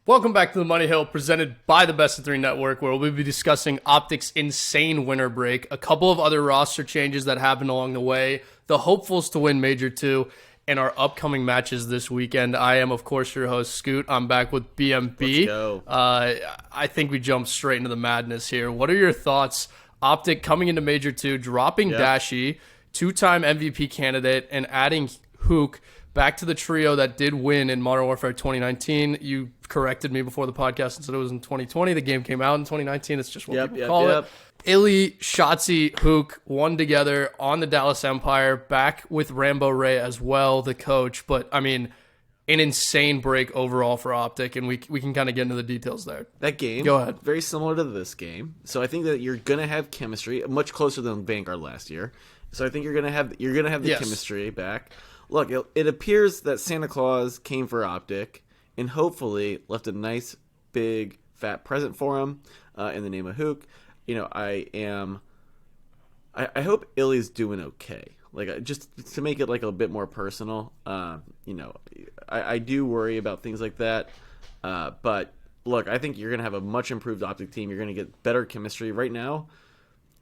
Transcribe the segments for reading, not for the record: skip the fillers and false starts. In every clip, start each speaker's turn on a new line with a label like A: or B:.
A: Welcome back to the Money Hill, presented by the Best of 3 Network, where we'll be discussing Optic's insane winter break, a couple of other roster changes that happened along the way, the hopefuls to win Major 2, and our upcoming matches this weekend. I am, of course, your host, Scoot. I'm back with BMB.
B: Let's go.
A: I think we jumped straight into the madness here. What are your thoughts? Optic coming into Major 2, dropping Dashy, two-time MVP candidate, and adding Huke back to the trio that did win in Modern Warfare 2019. You corrected me before the podcast and said it was in 2020. The game came out in 2019. It's just what people call it. iLLeY, Shotzzy, Huke won together on the Dallas Empire, back with Rambo Ray as well, the coach. But, I mean, an insane break overall for Optic, and we can kind of get into the details there.
B: That game,
A: go ahead.
B: Very similar to this game. So I think that you're going to have chemistry, much closer than Vanguard last year. So I think you're going to have the chemistry back. Look, it appears that Santa Claus came for Optic and hopefully left a nice, big, fat present for him in the name of Huke. You know, I hope iLLeY's doing okay. Like, just to make it like a bit more personal. You know, I do worry about things like that. But look, I think you're gonna have a much improved Optic team. You're gonna get better chemistry. Right now,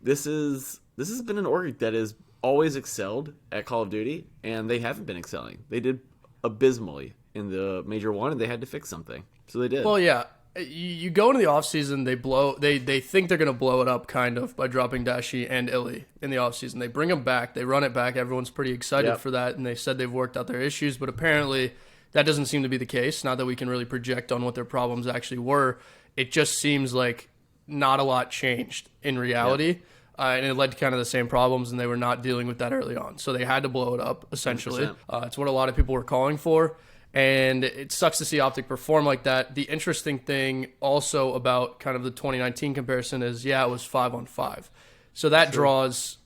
B: this has been an org that has always excelled at Call of Duty, and they haven't been excelling. They did abysmally in the Major 1, and they had to fix something. So they did.
A: Well, yeah. You go into the offseason, they think they're going to blow it up kind of by dropping Dashy and iLLeY in the offseason. They bring them back. They run it back. Everyone's pretty excited for that, and they said they've worked out their issues, but apparently that doesn't seem to be the case. Not that we can really project on what their problems actually were. It just seems like not a lot changed in reality. And it led to kind of the same problems, and they were not dealing with that early on. So they had to blow it up, essentially. It's what a lot of people were calling for, and it sucks to see Optic perform like that. The interesting thing also about kind of the 2019 comparison is, it was 5-on-5. So that draws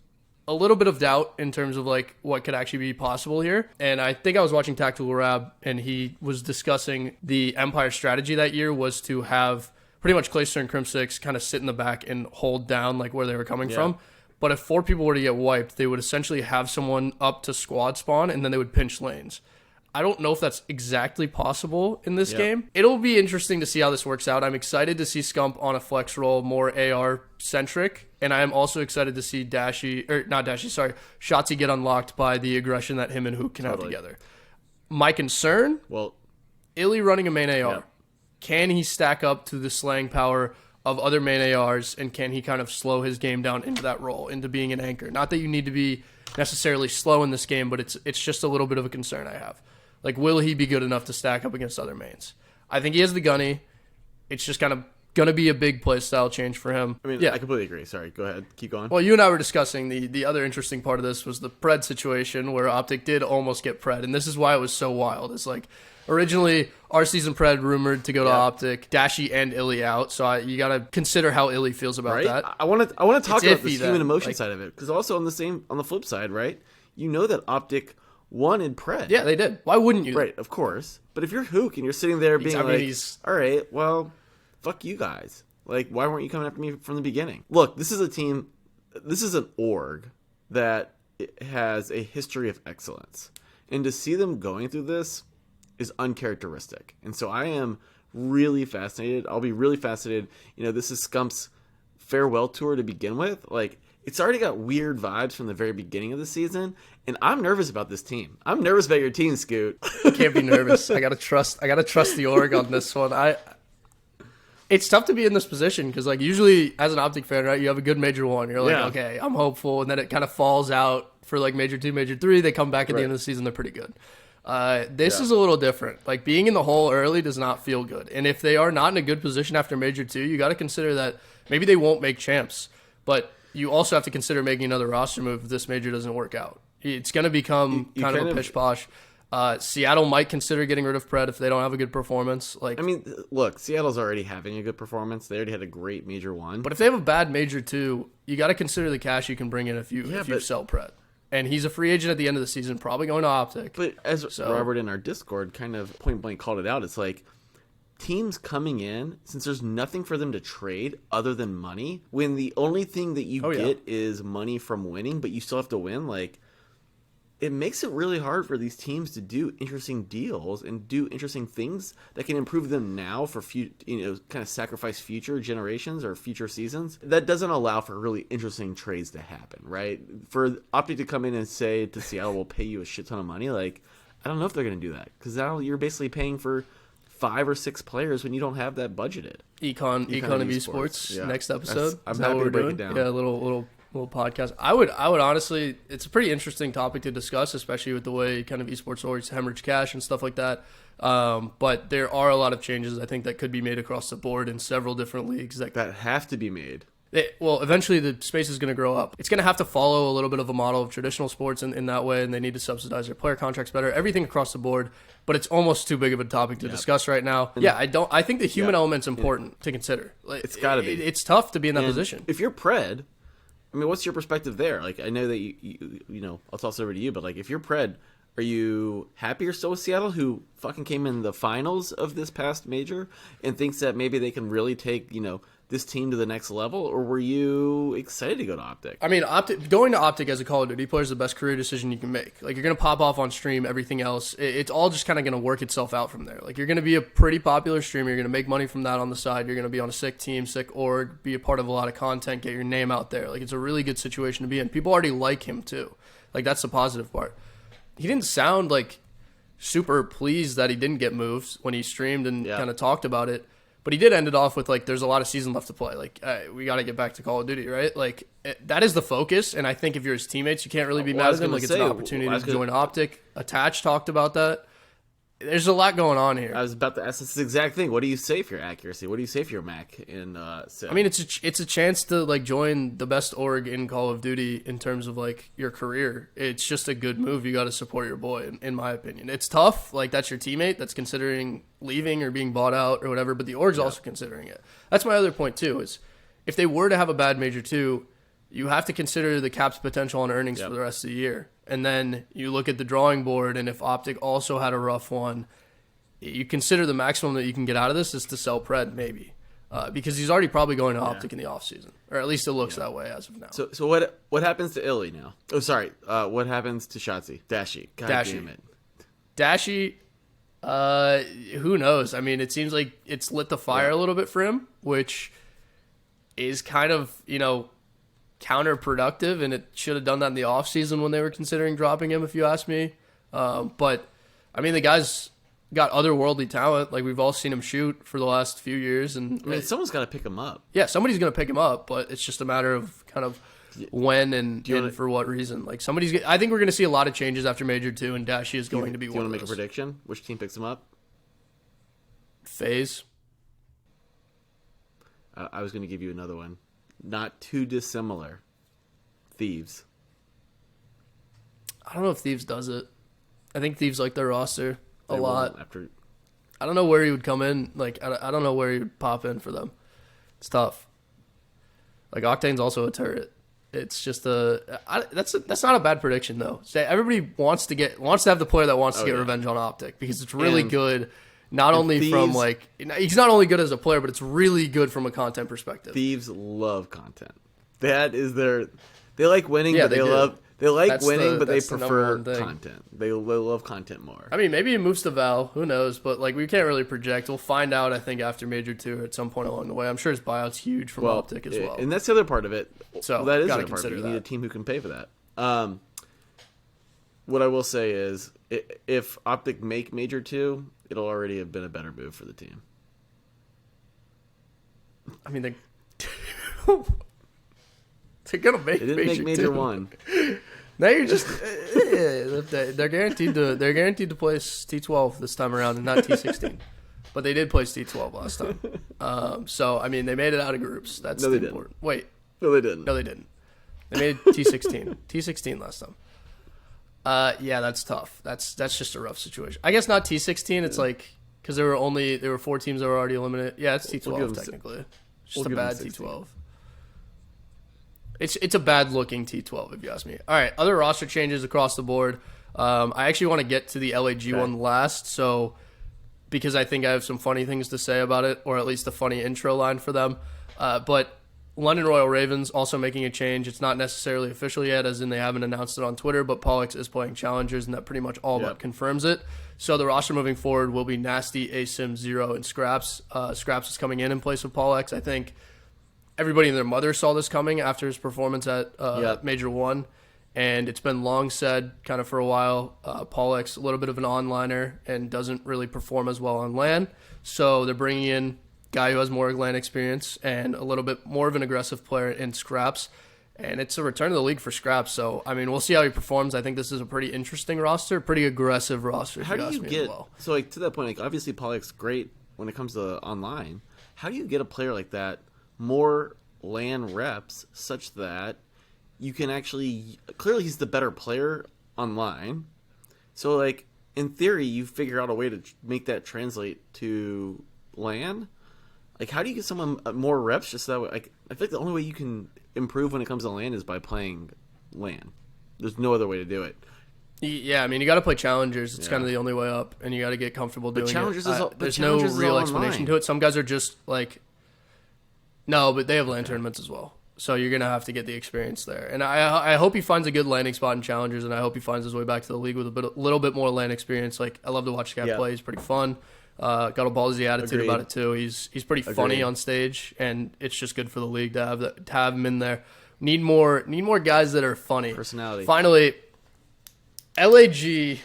A: a little bit of doubt in terms of like what could actually be possible here. And I think I was watching Tactical Rab, and he was discussing the Empire strategy that year was to have pretty much Clayster and Crim6 kind of sit in the back and hold down like where they were coming from. But if 4 people were to get wiped, they would essentially have someone up to squad spawn, and then they would pinch lanes. I don't know if that's exactly possible in this game. It'll be interesting to see how this works out. I'm excited to see Scump on a flex role, more AR-centric, and I am also excited to see Shotzzy get unlocked by the aggression that him and Huke can have together. My concern, iLLeY running a main AR. Can he stack up to the slaying power of other main ARs, and can he kind of slow his game down into that role, into being an anchor? Not that you need to be necessarily slow in this game, but it's just a little bit of a concern I have. Like, will he be good enough to stack up against other mains? I think he has the gunny. It's just kind of going to be a big play style change for him.
B: I mean, I completely agree. Sorry, go ahead. Keep going.
A: Well, you and I were discussing the other interesting part of this was the Pred situation where Optic did almost get Pred, and this is why it was so wild. It's like, originally, our season Pred rumored to go to Optic, Dashy and iLLeY out, so you got to consider how iLLeY feels about that.
B: I want to talk about the human emotion side of it, because also on the flip side, right? You know that Optic wanted Pred.
A: Yeah, they did. Why wouldn't you?
B: Right, of course. But if you're Huke and you're sitting there being all right, well, fuck you guys. Like, why weren't you coming after me from the beginning? Look, this is a team, this is an org that has a history of excellence. And to see them going through this is uncharacteristic. And so I am really fascinated. I'll be really fascinated. You know, this is Scump's farewell tour to begin with. Like, it's already got weird vibes from the very beginning of the season, and I'm nervous about this team. I'm nervous about your team, Scoot.
A: I can't be nervous. I gotta trust the org on this one. It's tough to be in this position because, like, usually as an Optic fan, right, you have a good Major 1. You're like, okay, I'm hopeful, and then it kind of falls out for like Major 2, Major 3. They come back at the end of the season, they're pretty good. This is a little different. Like, being in the hole early does not feel good. And if they are not in a good position after Major 2, you got to consider that maybe they won't make champs. But you also have to consider making another roster move if this Major doesn't work out. It's going to become kind of a pish-posh. Seattle might consider getting rid of Pred if they don't have a good performance. Like,
B: I mean, look, Seattle's already having a good performance. They already had a great Major 1.
A: But if they have a bad Major 2, you got to consider the cash you can bring in if you sell Pred. And he's a free agent at the end of the season, probably going to Optic.
B: But as Robert in our Discord kind of point blank called it out, it's like teams coming in, since there's nothing for them to trade other than money, when the only thing that you get is money from winning, but you still have to win, like, it makes it really hard for these teams to do interesting deals and do interesting things that can improve them now for kind of sacrifice future generations or future seasons. That doesn't allow for really interesting trades to happen, right? For Optic to come in and say to Seattle, we'll pay you a shit ton of money, like, I don't know if they're going to do that, because now you're basically paying for 5 or 6 players when you don't have that budgeted.
A: Econ of esports. Yeah. Next episode.
B: I'm happy to break it down.
A: Yeah, a little podcast. I would honestly, it's a pretty interesting topic to discuss, especially with the way kind of esports orgs hemorrhage cash and stuff like that. But there are a lot of changes I think that could be made across the board in several different leagues that
B: have to be made.
A: Well, eventually the space is going to grow up. It's going to have to follow a little bit of a model of traditional sports in that way, and they need to subsidize their player contracts better. Everything across the board, but it's almost too big of a topic to discuss right now. Yeah, I think the human element's important to consider.
B: It's got to be.
A: It's tough to be in that position. If
B: you're Pred, I mean, what's your perspective there? Like, I know that you know, I'll toss it over to you, but like, if you're Pred, are you happy you're still with Seattle, who fucking came in the finals of this past major and thinks that maybe they can really take, you know, this team to the next level, or were you excited to go to Optic?
A: I mean, going to Optic as a Call of Duty player is the best career decision you can make. Like, you're going to pop off on stream, everything else. It's all just kind of going to work itself out from there. Like, you're going to be a pretty popular streamer. You're going to make money from that on the side. You're going to be on a sick team, sick org, be a part of a lot of content, get your name out there. Like, it's a really good situation to be in. People already like him, too. Like, that's the positive part. He didn't sound, like, super pleased that he didn't get moved when he streamed and kind of talked about it. But he did end it off with, like, there's a lot of season left to play. Like, we got to get back to Call of Duty, right? Like, that is the focus. And I think if you're his teammates, you can't really be mad at him. Like, it's an opportunity to join Optic. Attach talked about that. There's a lot going on here.
B: I was about to ask this exact thing. What do you say for your accuracy? What do you say for your Mack in Sim?
A: I mean, it's a chance to, like, join the best org in Call of Duty in terms of, like, your career. It's just a good move. You got to support your boy, in my opinion. It's tough. Like, that's your teammate that's considering leaving or being bought out or whatever, but the org's also considering it. That's my other point, too, is if they were to have a bad Major 2, you have to consider the cap's potential on earnings for the rest of the year. And then you look at the drawing board, and if Optic also had a rough one, you consider the maximum that you can get out of this is to sell Pred, maybe. Because he's already probably going to Optic in the offseason. Or at least it looks that way as of now.
B: So what happens to iLLeY now? Oh, sorry. What happens to Shotzzy? Dashy. God damn it.
A: Dashy, who knows? I mean, it seems like it's lit the fire a little bit for him, which is kind of, you know, counterproductive, and it should have done that in the offseason when they were considering dropping him, if you ask me. But, I mean, the guy's got otherworldly talent. Like, we've all seen him shoot for the last few years. And
B: I mean, someone's got to pick him up.
A: Yeah, somebody's going to pick him up, but it's just a matter of kind of when and for what reason. Like, I think we're going to see a lot of changes after Major 2, and Dashy is going to be one of those. Do you want
B: to make a prediction? Which team picks him up?
A: FaZe.
B: I was going to give you another one. Not too dissimilar. Thieves.
A: I don't know if Thieves does it. I think Thieves like their roster a lot.
B: After,
A: I don't know where he would come in. Like, I don't know where he would pop in for them. It's tough. Like, Octane's also a turret. It's just that's not a bad prediction though. Everybody wants to have the player that wants to get revenge on Optic, because it's really good. Not only Thieves, from, like, he's not only good as a player, but it's really good from a content perspective.
B: Thieves love content. That is they like winning, but they prefer content. They love content more.
A: I mean, maybe he moves to Val. Who knows? But, like, we can't really project. We'll find out, I think, after Major 2 at some point along the way. I'm sure his buyout's huge from Optic as well.
B: And that's the other part of it.
A: So
B: that is the other part of it. You need a team who can pay for that. What I will say is, if Optic make Major 2, it'll already have been a better move for the team.
A: I mean, they're gonna make.
B: They didn't make Major 1.
A: Now you're just they're guaranteed to place T12 this time around and not T16, but they did place T12 last time. So I mean, they made it out of groups. That's important. Wait,
B: no, they didn't.
A: No, they didn't. They made T16. T16 last time. Yeah, that's tough. That's just a rough situation. I guess not T16. It's like, because there were 4 teams that were already eliminated. Yeah, it's T12 technically. It's just a bad T12. It's a bad looking T12 if you ask me. All right, other roster changes across the board. I actually want to get to the LAG one last, so because I think I have some funny things to say about it, or at least a funny intro line for them. But London Royal Ravens also making a change. It's not necessarily official yet, as in they haven't announced it on Twitter, but Pollux is playing Challengers, and that pretty much all but confirms it. So the roster moving forward will be Nasty, Asim, Zero, and Scraps. Scraps is coming in place of Pollux. I think everybody and their mother saw this coming after his performance at Major 1, and it's been long said kind of for a while, Pollux, a little bit of an onliner and doesn't really perform as well on LAN. So they're bringing in guy who has more LAN experience and a little bit more of an aggressive player in Scraps, and it's a return to the league for Scraps. So I mean, we'll see how he performs. I think this is a pretty interesting roster, pretty aggressive roster.
B: How do you get so like to that point? Like obviously, Pollux great when it comes to online. How do you get a player like that more LAN reps such that you can actually clearly he's the better player online. So like in theory, you figure out a way to make that translate to LAN. Like, how do you get someone more reps just that way? Like, I think the only way you can improve when it comes to LAN is by playing LAN. There's no other way to do it.
A: Yeah, I mean, you got to play Challengers. It's kind of the only way up, and you got to get comfortable doing
B: Challengers
A: it. There's no real explanation to it. Some guys are just like, no, but they have LAN tournaments as well. So you're going to have to get the experience there. And I hope he finds a good landing spot in Challengers, and I hope he finds his way back to the league with a little bit more LAN experience. Like, I love to watch the guy play. He's pretty fun. Got a ballsy attitude about it too. He's pretty funny on stage, and it's just good for the league to have him in there. Need more guys that are funny.
B: Personality.
A: Finally, LAG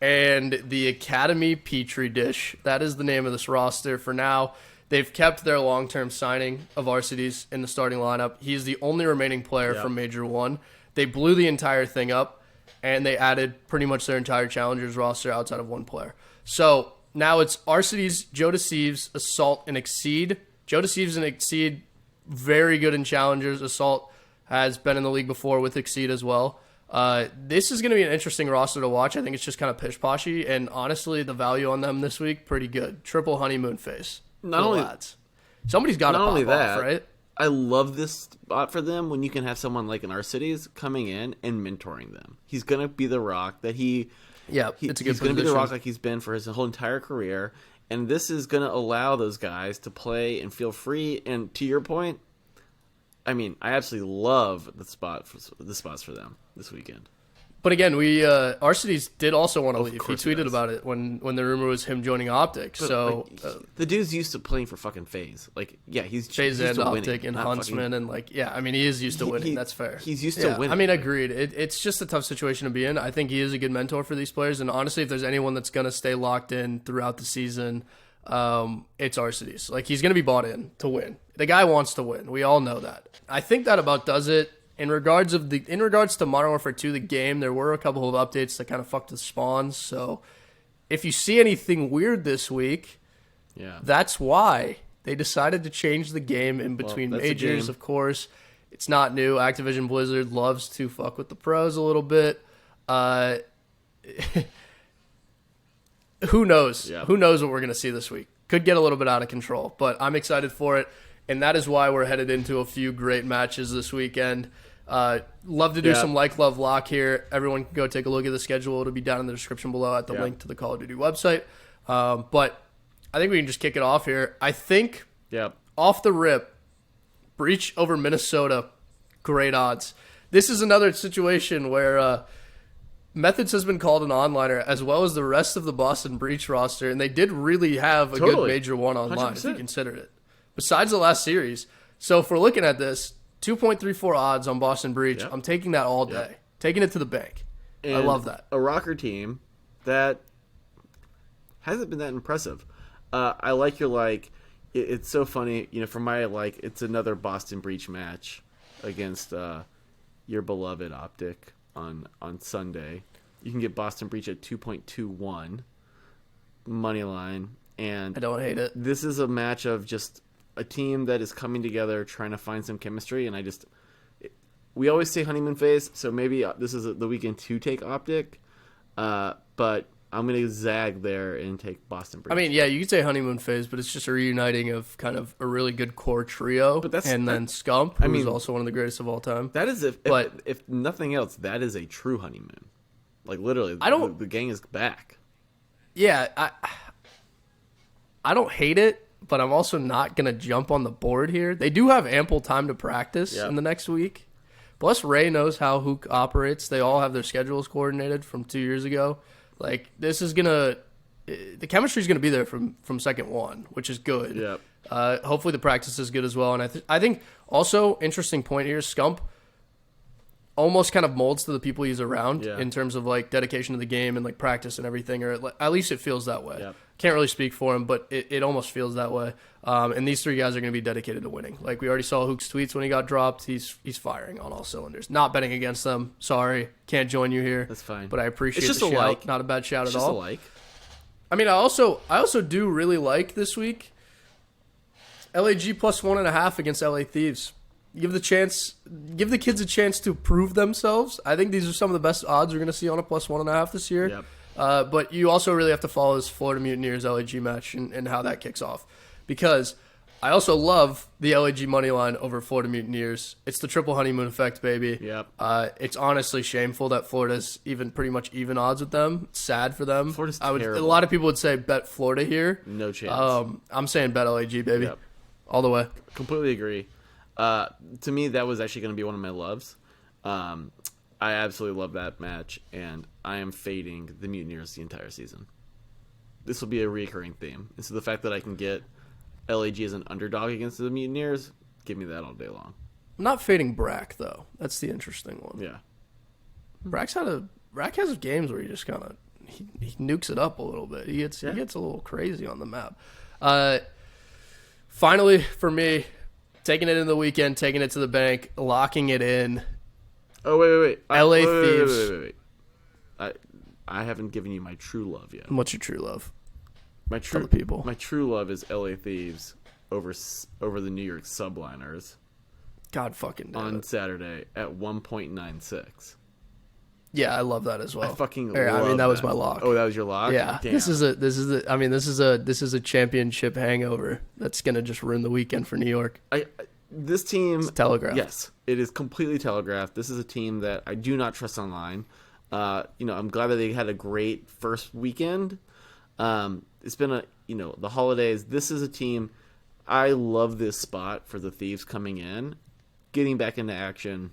A: and the Academy Petri Dish. That is the name of this roster for now. They've kept their long-term signing of RCDs in the starting lineup. He's the only remaining player from Major 1. They blew the entire thing up, and they added pretty much their entire Challengers roster outside of one player. So now it's RCDs, Joe Deceives, Assault, and Exceed. Joe Deceives and Exceed, very good in Challengers. Assault has been in the league before with Exceed as well. This is going to be an interesting roster to watch. I think it's just kind of pish-poshy, and honestly, the value on them this week, pretty good. Triple honeymoon face.
B: Not only
A: lads. Somebody's got to pop off, right?
B: I love this spot for them when you can have someone like an RCDs coming in and mentoring them. He's going to be the rock that it's a good he's going to be the rock like he's been for his whole entire career, and this is going to allow those guys to play and feel free. And to your point, I mean, I absolutely love the spots for them this weekend.
A: But again, RCDs did also want to leave. He tweeted about it when the rumor was him joining Optic. But, so
B: the dude's used to playing for fucking FaZe. Like, yeah, he's
A: FaZe
B: and
A: Optic and Huntsman and I mean, he is used to winning. That's fair.
B: He's used to winning.
A: I mean, agreed. It's just a tough situation to be in. I think he is a good mentor for these players. And honestly, if there's anyone that's gonna stay locked in throughout the season, it's RCDs. Like, he's gonna be bought in to win. The guy wants to win. We all know that. I think that about does it. In regards to Modern Warfare 2, the game, there were a couple of updates that kind of fucked the spawns. So if you see anything weird this week, that's why they decided to change the game in between majors. Of course, it's not new. Activision Blizzard loves to fuck with the pros a little bit. Who knows? Yeah. Who knows what we're going to see this week? Could get a little bit out of control, but I'm excited for it. And that is why we're headed into a few great matches this weekend. Love to do some like, love, lock here. Everyone can go take a look at the schedule. It'll be down in the description below at the link to the Call of Duty website. But I think we can just kick it off here. I think off the rip, Breach over Minnesota, great odds. This is another situation where Methodz has been called an onliner as well as the rest of the Boston Breach roster, and they did really have a good Major 1 online 100%. If you consider it. Besides the last series. So if we're looking at this, 2.34 odds on Boston Breach. I'm taking that all day. Taking it to the bank. And I love that.
B: A Røkkr team that hasn't been that impressive. I like your it's so funny, for my it's another Boston Breach match against your beloved Optic on Sunday. You can get Boston Breach at 2.21 money line, and
A: I don't hate it.
B: This is a match of just a team that is coming together, trying to find some chemistry, and we always say honeymoon phase, so maybe this is the weekend to take Optic, but I'm going to zag there and take Boston Breach.
A: I mean, yeah, you could say honeymoon phase, but it's just a reuniting of kind of a really good core trio, then Scump, who's also one of the greatest of all time.
B: That is, if nothing else, that is a true honeymoon. Like, literally, the gang is back.
A: Yeah, I don't hate it. but I'm also not going to jump on the board here. They do have ample time to practice in the next week. Plus, Ray knows how Huke operates. They all have their schedules coordinated from 2 years ago. Like, this is going to – the chemistry is going to be there from second one, which is good.
B: Yep.
A: Hopefully the practice is good as well. And I think also, interesting point here, Scump almost kind of molds to the people he's around in terms of, like, dedication to the game and, like, practice and everything. Or at least it feels that way. Yep. Can't really speak for him, but it almost feels that way. And these three guys are going to be dedicated to winning. Like, we already saw Huke's tweets when he got dropped. He's firing on all cylinders. Not betting against them. Sorry. Can't join you here.
B: That's fine.
A: But I appreciate
B: the
A: shout.
B: Like.
A: Not a bad shout
B: it's
A: at
B: just
A: all.
B: A like.
A: I mean, I also do really like this week LAG plus 1.5 against LA Thieves. Give the kids a chance to prove themselves. I think these are some of the best odds we're going to see on a plus 1.5 this year.
B: Yep.
A: But you also really have to follow this Florida Mutineers LAG match and how that kicks off. Because I also love the LAG money line over Florida Mutineers. It's the triple honeymoon effect, baby.
B: Yep.
A: It's honestly shameful that Florida's pretty much even odds with them. It's sad for them.
B: Florida's terrible.
A: A lot of people would say bet Florida here.
B: No chance.
A: I'm saying bet LAG, baby.
B: Yep.
A: All the way.
B: Completely agree. To me, that was actually going to be one of my loves. I absolutely love that match, and I am fading the Mutineers the entire season. This will be a recurring theme. And so the fact that I can get LAG as an underdog against the Mutineers, give me that all day long.
A: I'm not fading Brack, though. That's the interesting one.
B: Yeah.
A: Brack has games where he just kind of he nukes it up a little bit. He gets a little crazy on the map. Finally, for me, taking it in the weekend, taking it to the bank, locking it in.
B: Oh, wait.
A: LA Thieves.
B: Wait. I haven't given you my true love yet.
A: What's your true love?
B: Tell the people. My true love is LA Thieves over the New York Subliners.
A: God fucking damn
B: on
A: it.
B: Saturday at 1.96.
A: Yeah, I love that as well.
B: I fucking love
A: I mean, that was my lock.
B: Oh, that was your lock?
A: Yeah.
B: Damn.
A: This is a championship hangover that's gonna just ruin the weekend for New York.
B: This team,
A: it's telegraphed.
B: Yes, it is completely telegraphed. This is a team that I do not trust online. I'm glad that they had a great first weekend. It's been the holidays. This is a team. I love this spot for the Thieves coming in, getting back into action,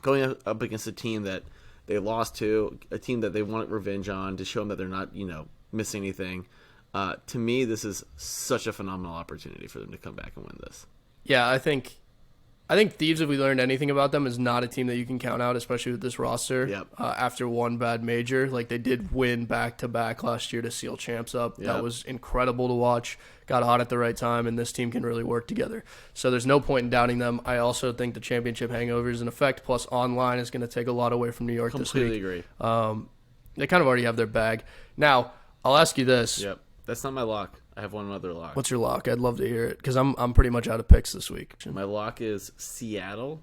B: going up against a team that they lost to, a team that they want revenge on, to show them that they're not, missing anything. To me, this is such a phenomenal opportunity for them to come back and win this.
A: Yeah, I think Thieves, if we learned anything about them, is not a team that you can count out, especially with this roster.
B: Yep.
A: After one bad major, like they did win back-to-back last year to seal champs up. Yep. That was incredible to watch. Got hot at the right time, and this team can really work together. So there's no point in doubting them. I also think the championship hangover is in effect, plus online is going to take a lot away from New York this week.
B: Completely agree.
A: They kind of already have their bag. Now, I'll ask you this.
B: Yep. That's not my lock. I have one other lock.
A: What's your lock? I'd love to hear it because I'm pretty much out of picks this week.
B: My lock is Seattle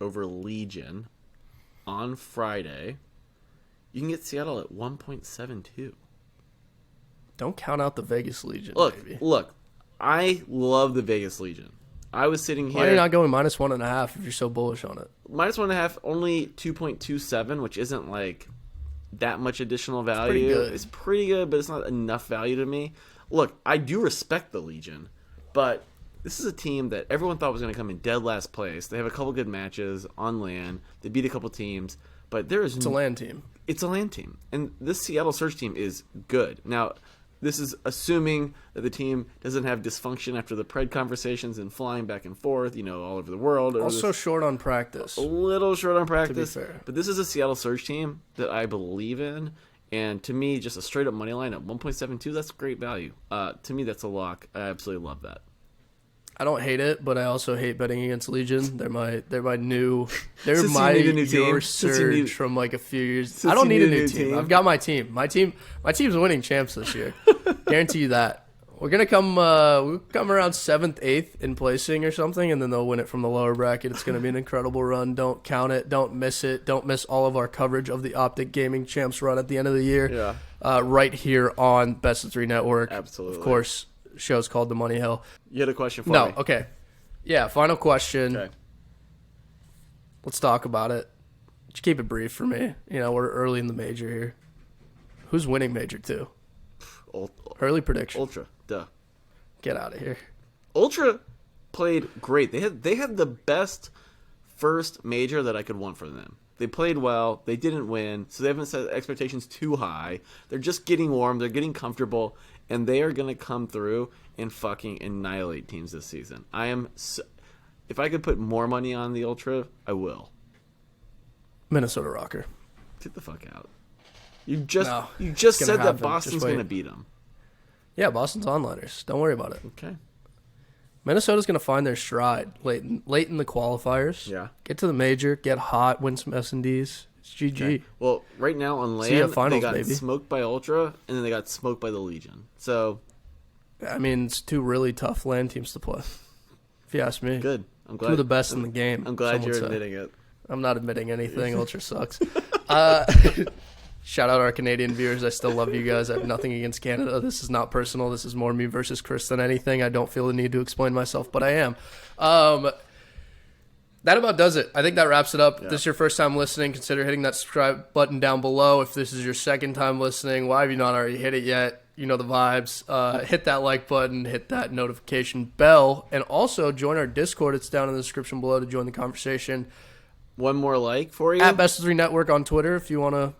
B: over Legion on Friday. You can get Seattle at 1.72.
A: Don't count out the Vegas Legion, baby.
B: Look, I love the Vegas Legion. I was sitting here.
A: Why are you not going minus 1.5 if you're so bullish on it?
B: Minus 1.5, only 2.27, which isn't like that much additional value.
A: It's pretty good.
B: It's pretty good, but it's not enough value to me. Look, I do respect the Legion, but this is a team that everyone thought was going to come in dead last place. They have a couple good matches on land. They beat a couple teams, but it's
A: a land team.
B: It's a land team, and this Seattle Surge team is good. Now, this is assuming that the team doesn't have dysfunction after the Pred conversations and flying back and forth, all over the world.
A: Also short on practice.
B: A little short on practice.
A: To be fair.
B: But this is a Seattle Surge team that I believe in. And to me, just a straight up money line at 1.72, that's great value. To me, that's a lock. I absolutely love that.
A: I don't hate it, but I also hate betting against Legion. They're my new surge from like a few years. I don't need a new team. I've got my team. My team's winning champs this year. Guarantee you that. We're gonna come around 7th, 8th in placing or something, and then they'll win it from the lower bracket. It's gonna be an incredible run. Don't count it. Don't miss it. Don't miss all of our coverage of the Optic Gaming Champs run at the end of the year.
B: Yeah.
A: Right here on Best of 3 Network.
B: Absolutely.
A: Of course, show's called The Money Hill.
B: You had a question for me?
A: No. Okay. Yeah. Final question.
B: Okay.
A: Let's talk about it. Just keep it brief for me. We're early in the major here. Who's winning Major 2? Early prediction.
B: Ultra. Duh.
A: Get out of here.
B: Ultra played great. They had the best first major that I could want for them. They played well. They didn't win, so they haven't set expectations too high. They're just getting warm. They're getting comfortable, and they are going to come through and fucking annihilate teams this season. If I could put more money on the Ultra, I will.
A: Minnesota Røkkr.
B: Get the fuck out. You just said that Boston's going to beat them.
A: Yeah, Boston's onliners. Don't worry about it.
B: Okay.
A: Minnesota's going to find their stride late in the qualifiers.
B: Yeah.
A: Get to the major, get hot, win some S&Ds. It's GG.
B: Okay. Well, right now on land,
A: finals,
B: they got
A: baby.
B: smoked by Ultra, and then they got smoked by the Legion. So,
A: I mean, it's two really tough land teams to play, if you ask me.
B: Good. I'm glad.
A: Two of the best in the game.
B: I'm glad you're admitting it.
A: I'm not admitting anything. Ultra sucks. Shout out our Canadian viewers. I still love you guys. I have nothing against Canada. This is not personal. This is more me versus Chris than anything. I don't feel the need to explain myself, but I am. That about does it. I think that wraps it up.
B: Yeah.
A: If this is your first time listening, consider hitting that subscribe button down below. If this is your second time listening, why have you not already hit it yet? You know the vibes. Hit that like button, hit that notification bell, and also join our Discord. It's down in the description below to join the conversation.
B: One more like for you.
A: At Best3 Network on Twitter if you wanna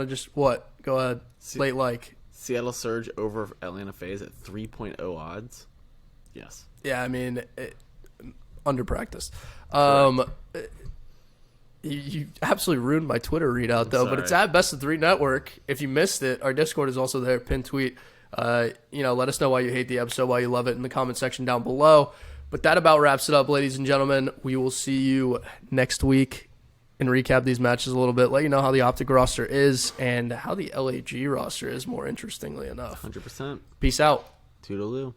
A: just what? Go ahead. Late like.
B: Seattle Surge over Atlanta FaZe at 3.0 odds. Yes.
A: Yeah, I mean, under practice. You absolutely ruined my Twitter readout though, but it's at Best3 Network. If you missed it, our Discord is also there. Pinned tweet. Let us know why you hate the episode, why you love it in the comment section down below. But that about wraps it up, ladies and gentlemen. We will see you next week and recap these matches a little bit, let you know how the Optic roster is and how the LAG roster is, more interestingly enough.
B: 100%.
A: Peace out.
B: Toodaloo.